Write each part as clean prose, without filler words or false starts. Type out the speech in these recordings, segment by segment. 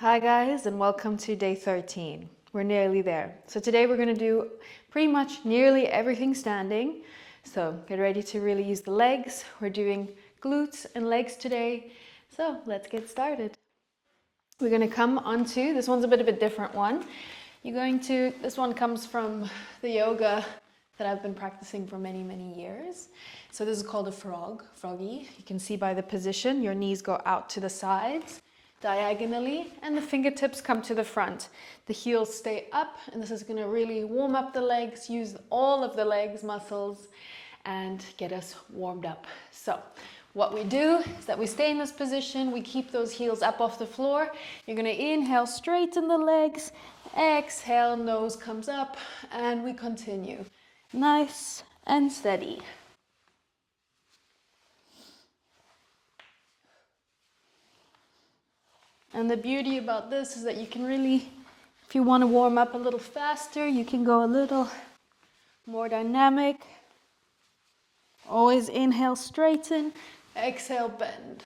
Hi guys, and welcome to day 13. We're nearly there. So today we're going to do pretty much nearly everything standing. So get ready to really use the legs. We're doing glutes and legs today. So let's get started. We're going to come onto, this one's a bit of a different one. This one comes from the yoga that I've been practicing for many, many years. So this is called a froggy. You can see by the position, your knees go out to the sides diagonally and the fingertips come to the front. The heels stay up, and this is going to really warm up the legs, use all of the legs muscles and get us warmed up. So what we do is that we stay in this position, we keep those heels up off the floor. You're going to inhale, straighten the legs, exhale, nose comes up, and we continue. Nice and steady. And the beauty about this is that you can really, if you want to warm up a little faster, you can go a little more dynamic. Always inhale, straighten, exhale, bend.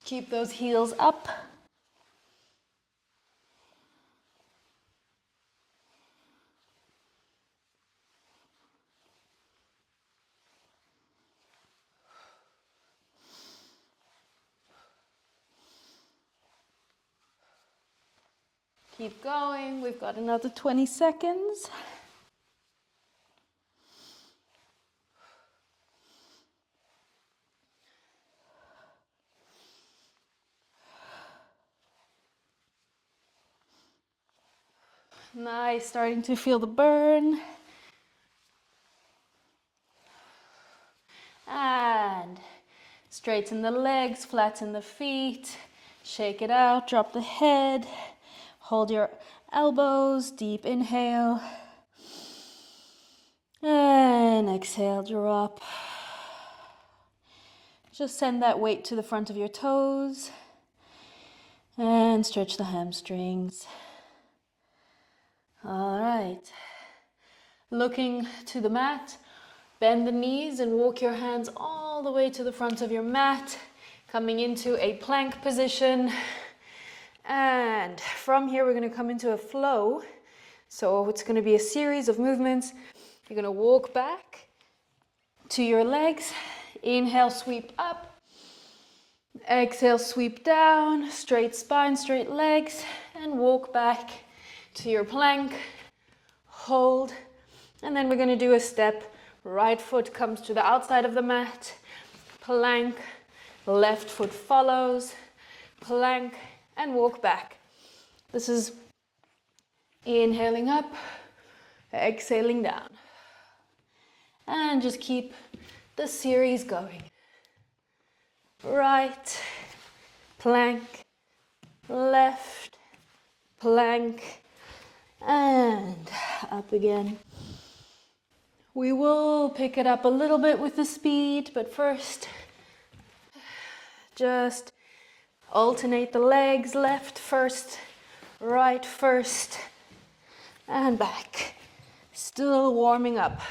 Keep those heels up. Keep going. We've got another 20 seconds. Nice, starting to feel the burn. And straighten the legs, flatten the feet, shake it out, drop the head, hold your elbows, deep inhale, and exhale, drop. Just send that weight to the front of your toes and stretch the hamstrings. All right, looking to the mat, bend the knees and walk your hands all the way to the front of your mat, coming into a plank position. And from here, we're going to come into a flow. So it's going to be a series of movements. You're going to walk back to your legs. Inhale, sweep up. Exhale, sweep down. Straight spine, straight legs. And walk back to your plank. Hold. And then we're going to do a step. Right foot comes to the outside of the mat. Plank. Left foot follows. Plank. And walk back. This is inhaling up, exhaling down. And just keep the series going. Right, plank, left, plank, and up again. We will pick it up a little bit with the speed, but first, just alternate the legs, left first, right first, and back. Still warming up.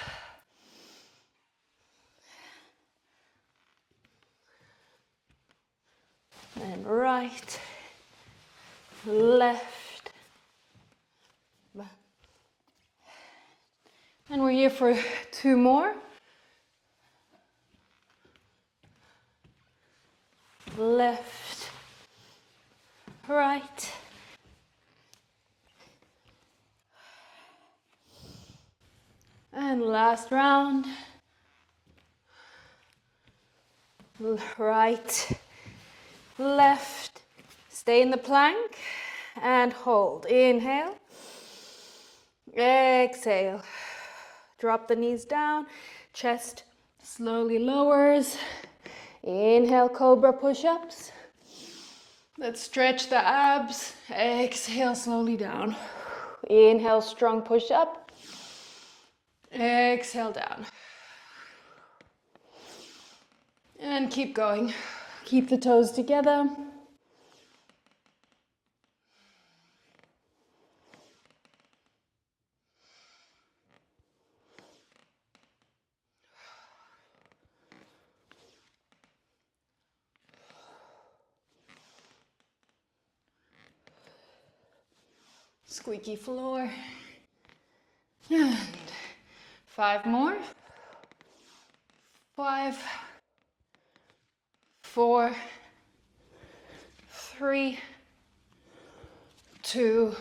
And right, left, back. And we're here for 2 more. Left, right, and last round. Right, left, stay in the plank and hold. Inhale, exhale, drop the knees down, chest slowly lowers. Inhale, cobra push-ups. Let's stretch the abs. Exhale, slowly down. Inhale, strong push-up. Exhale, down. And keep going. Keep the toes together. Squeaky floor. And 5 more. 5, 4, 3, 2,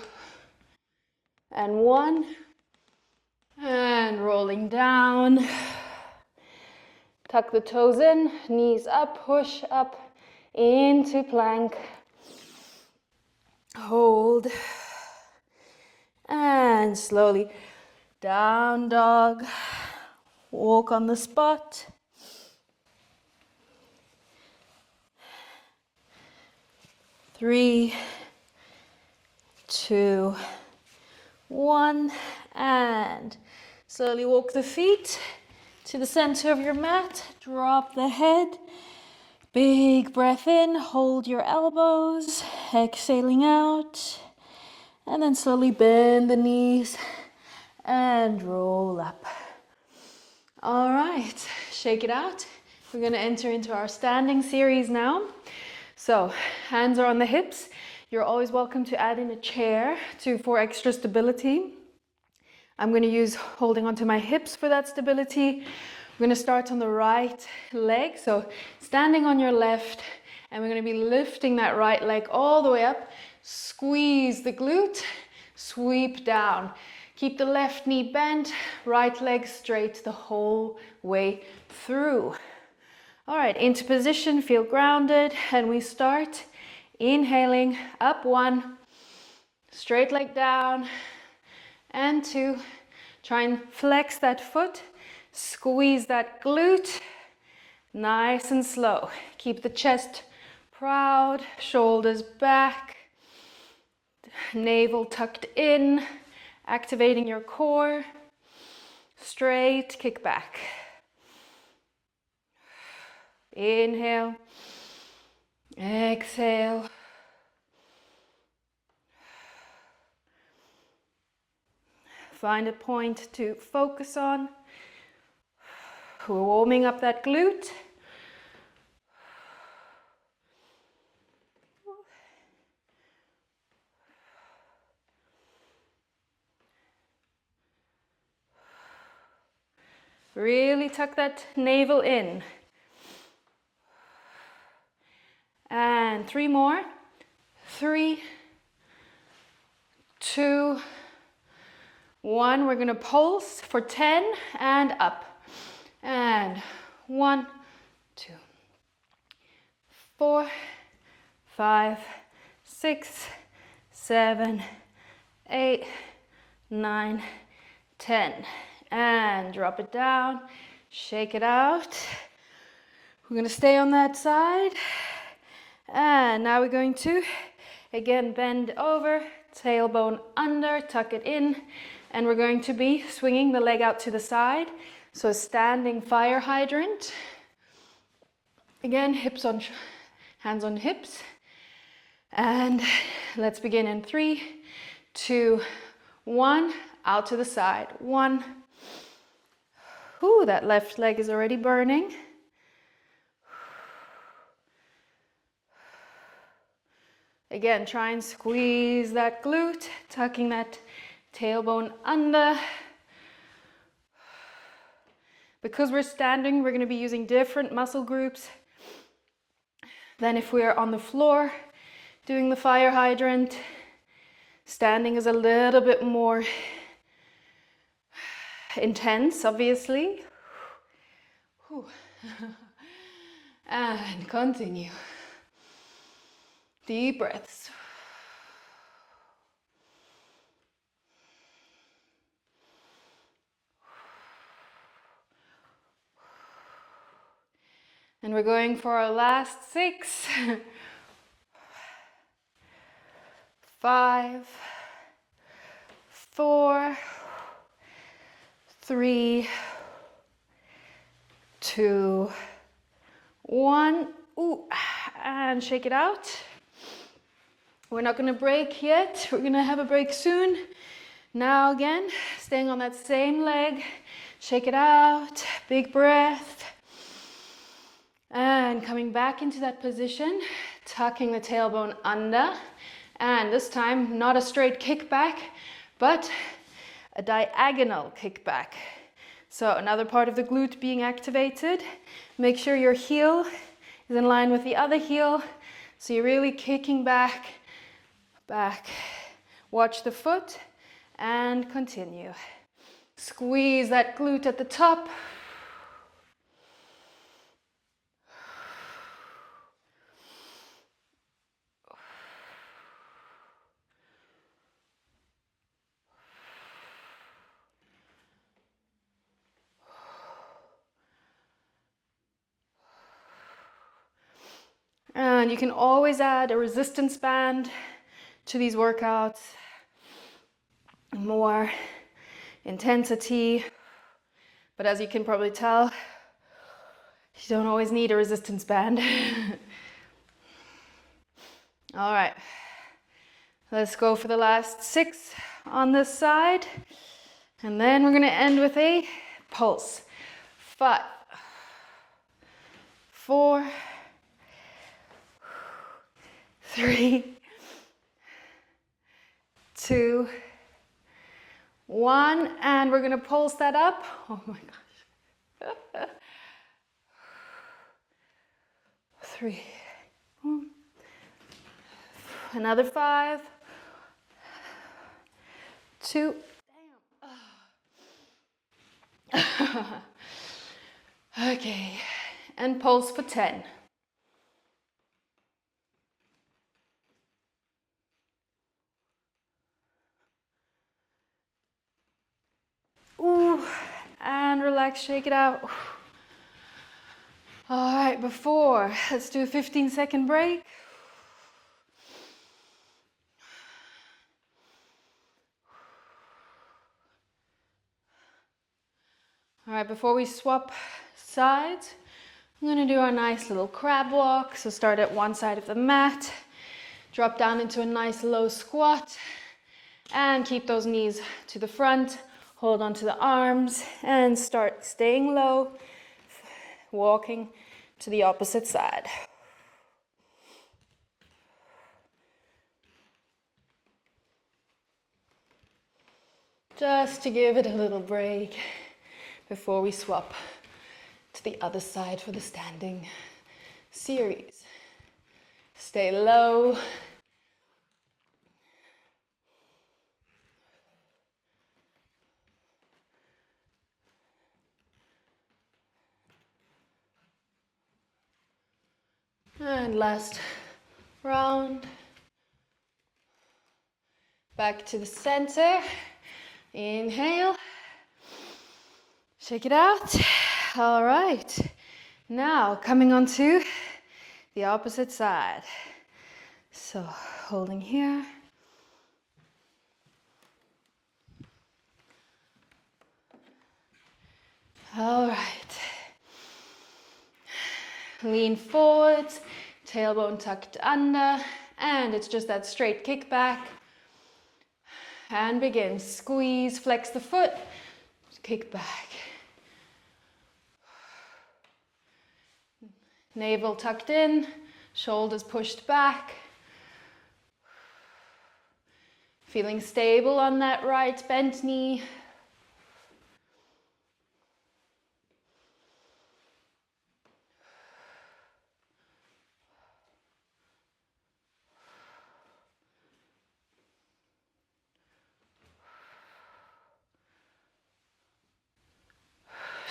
and 1. And rolling down. Tuck the toes in, knees up, push up into plank. Hold. And slowly down dog. Walk on the spot. Three, 2, 1, and slowly walk the feet to the center of your mat. Drop the head. Big breath in. Hold your elbows. Exhaling out. And then slowly bend the knees and roll up. All right, shake it out. We're going to enter into our standing series now. So hands are on the hips. You're always welcome to add in a chair for extra stability. I'm going to use holding onto my hips for that stability. We're going to start on the right leg. So standing on your left, and we're going to be lifting that right leg all the way up. Squeeze the glute, sweep down. Keep the left knee bent, right leg straight the whole way through. All right, into position, feel grounded, and we start inhaling up 1, straight leg down, and 2. Try and flex that foot, squeeze that glute, nice and slow. Keep the chest proud, shoulders back, navel tucked in, activating your core, straight, kick back. Inhale, exhale. Find a point to focus on. We're warming up that glute. Really tuck that navel in. And 3 more. 3, 2, 1. We're going to pulse for 10 and up. And 1, 2, 4, 5, 6, 7, 8, 9, 10. And drop it down. Shake it out. We're going to stay on that side. And now we're going to, again, bend over, tailbone under, tuck it in, and we're going to be swinging the leg out to the side. So a standing fire hydrant. Again, hips on, hands on hips. And let's begin in 3, 2, 1, out to the side. 1. Ooh, that left leg is already burning. Again, try and squeeze that glute, tucking that tailbone under. Because we're standing, we're going to be using different muscle groups than if we're on the floor doing the fire hydrant. Standing is a little bit more intense, obviously. And continue. Deep breaths. And we're going for our last 6. 5, 4, 3, 2, 1. Ooh, and shake it out. We're not going to break yet. We're going to have a break soon. Now again, staying on that same leg. Shake it out. Big breath. And coming back into that position, tucking the tailbone under And this time, not a straight kickback, but a diagonal kickback. So another part of the glute being activated. Make sure your heel is in line with the other heel. So you're really kicking back, back. Watch the foot and continue. Squeeze that glute at the top. And you can always add a resistance band to these workouts. More intensity. But as you can probably tell, you don't always need a resistance band. All right, let's go for the last 6 on this side. And then we're gonna end with a pulse. 5, 4, 3, 2, 1, and we're gonna pulse that up. Oh my gosh. 3, another 5, 2, damn. Okay, and pulse for 10. Ooh, and relax, shake it out. All right, let's do a 15-second break. All right, before we swap sides, I'm gonna do our nice little crab walk. So start at one side of the mat, drop down into a nice low squat, and keep those knees to the front. Hold onto the arms and start staying low, walking to the opposite side. Just to give it a little break before we swap to the other side for the standing series. Stay low. And last round. Back to the center. Inhale. Shake it out. All right. Now coming onto the opposite side. So holding here. All right. Lean forwards, tailbone tucked under, and it's just that straight kick back. And begin. Squeeze, flex the foot, kick back. Navel tucked in, shoulders pushed back. Feeling stable on that right bent knee.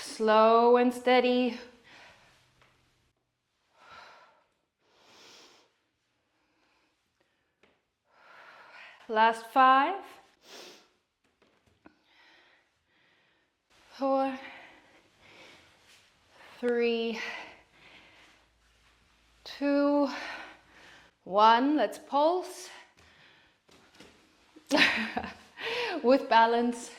Slow and steady. Last 5, 4, 3, 2, 1. Let's pulse with balance.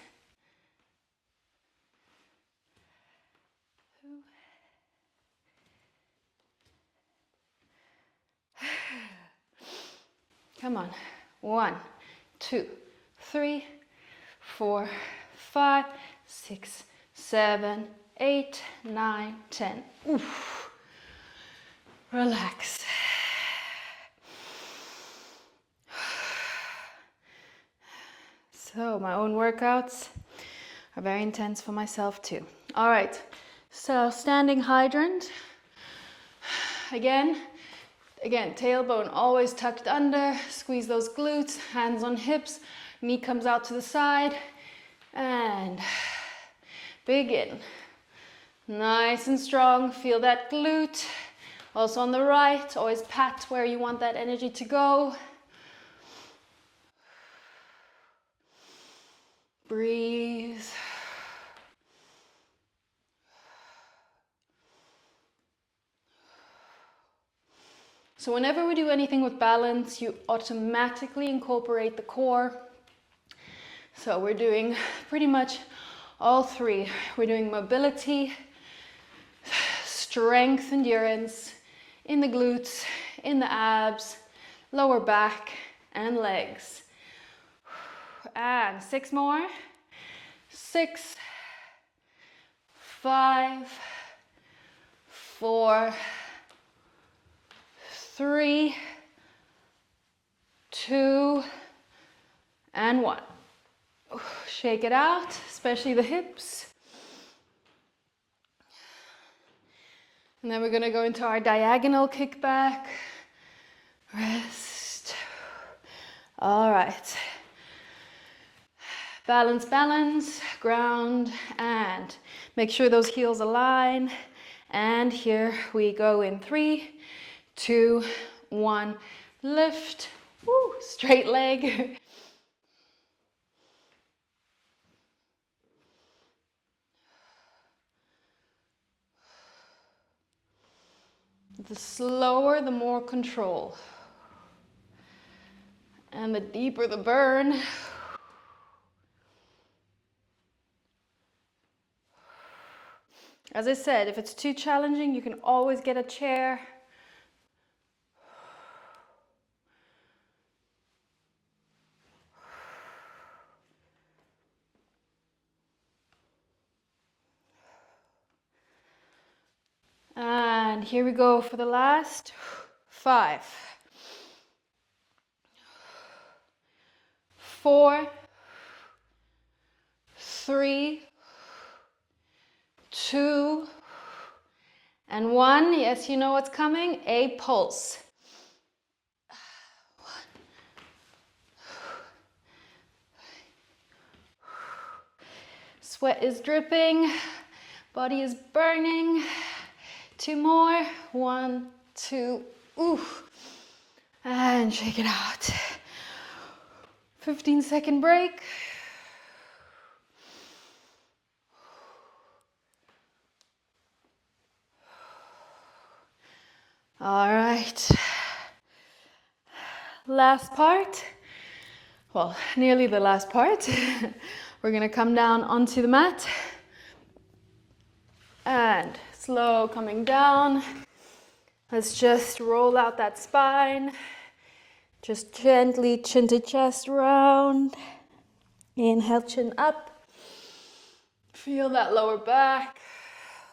Come on. 1, 2, 3, 4, 5, 6, 7, 8, 9, 10. Oof. Relax. So my own workouts are very intense for myself too. All right, so standing hydrant. Again, tailbone always tucked under, squeeze those glutes, hands on hips, knee comes out to the side, and begin. Nice and strong, feel that glute. Also on the right, always pat where you want that energy to go. Breathe. So whenever we do anything with balance, you automatically incorporate the core. So we're doing pretty much all three. We're doing mobility, strength, endurance, in the glutes, in the abs, lower back, and legs. And 6 more. 6, 5, 4, 3, 2, and 1. Shake it out, especially the hips. And then we're going to go into our diagonal kickback. Rest. All right. Balance, balance, ground, and make sure those heels align. And here we go in 3, 2, 1. Lift. Woo, straight leg. The slower, the more control. And the deeper the burn. As I said, if it's too challenging, you can always get a chair. And here we go for the last 5, 4, 3, 2, and 1. Yes, you know what's coming. A pulse. 1. Sweat is dripping. Body is burning. 2 more. 1, 2. Ooh. And shake it out. 15-second break. All right. Last part. Well, nearly the last part. We're going to come down onto the mat. And slow coming down. Let's just roll out that spine. Just gently chin to chest round. Inhale, chin up. Feel that lower back.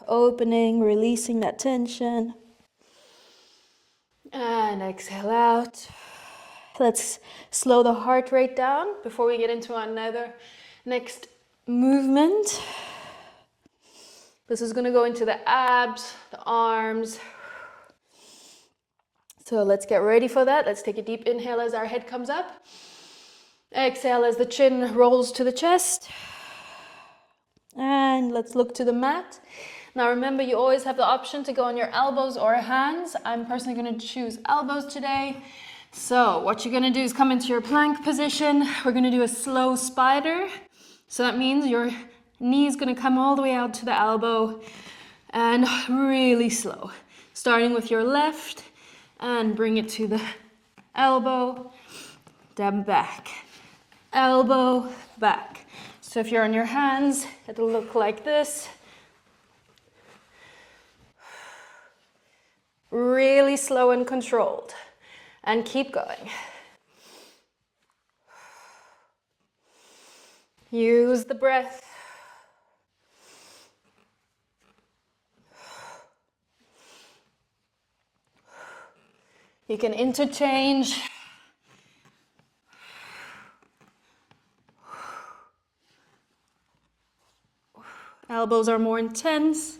Opening, releasing that tension. And exhale out. Let's slow the heart rate down before we get into another next movement. This is going to go into the abs, the arms. So let's get ready for that. Let's take a deep inhale as our head comes up. Exhale as the chin rolls to the chest. And let's look to the mat. Now remember, you always have the option to go on your elbows or hands. I'm personally going to choose elbows today. So what you're going to do is come into your plank position. We're going to do a slow spider. So that means your knee is going to come all the way out to the elbow and really slow. Starting with your left and bring it to the elbow, then back. Elbow, back. So if you're on your hands, it'll look like this. Really slow and controlled. And keep going. Use the breath. You can interchange. Elbows are more intense.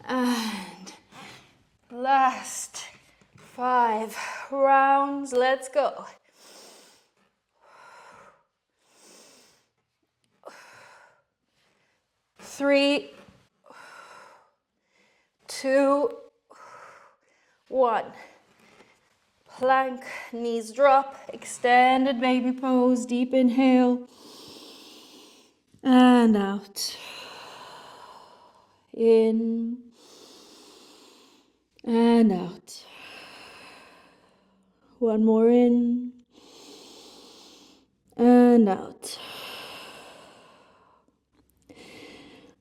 And last 5 rounds. Let's go. 3, 2, 1. Plank, knees drop, extended baby pose, deep inhale, and out. In, and out. One more in, and out.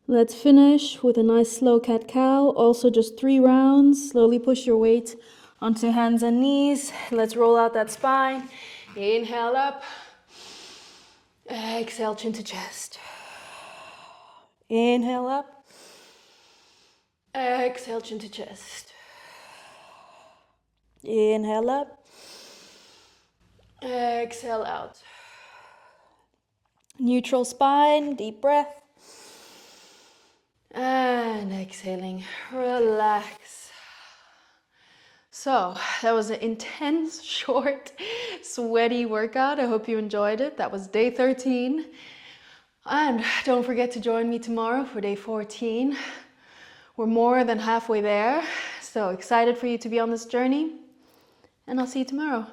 Let's finish with a nice slow cat-cow, also just 3 rounds. Slowly push your weight onto hands and knees. Let's roll out that spine. Inhale up. Exhale, chin to chest. Inhale up. Exhale, chin to chest. Inhale up. Exhale out. Neutral spine, deep breath. And exhaling, relax. So that was an intense, short, sweaty workout. I hope you enjoyed it. That was day 13. And don't forget to join me tomorrow for day 14. We're more than halfway there. So excited for you to be on this journey. And I'll see you tomorrow.